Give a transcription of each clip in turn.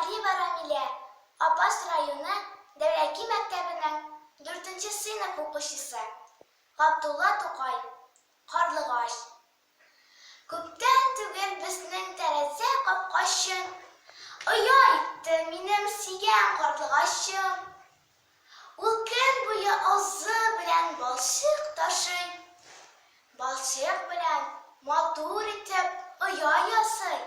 Али Барамиле, Апас районы Дәүләки мәктәбенең 4-нче сыйныф укучысы. Габдулла Тукай, Карлыгач. Күптән түгел безнең тәрәзә капкачын оя итте минем сөйгән карлыгачым. Ул көн буе азы белән балчык ташый. Балчык белән матур итеп оя ясый.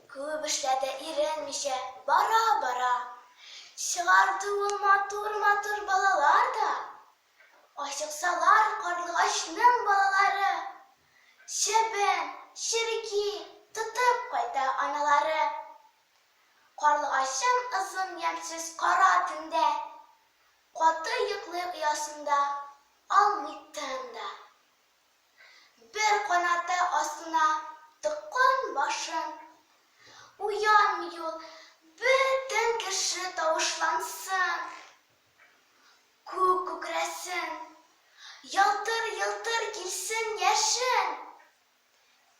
Күп эшләде иренмичә, бара-бара. Чыгарды ул матур-матур балалар да. Ачыксалар карлыгачның балалары. Чебен, чирки, тотып кайта аналары. Карлыгачның озын ямьсез кара төндә, каты йоклый оясында, алмый тында. Бер канаты астына тыккан башын. Уянмый ул, бөтен кеше тавышлансын. Күк күкрәсен, ялтыр-ялтыр килсен яшен.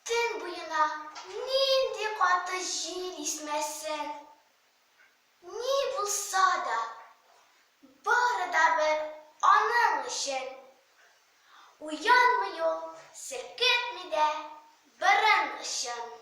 Төн буена нинди каты җил исмәсен. Ни булса да, бары да бер аның өчен. Уянмый ул, селкетми дә борын очын.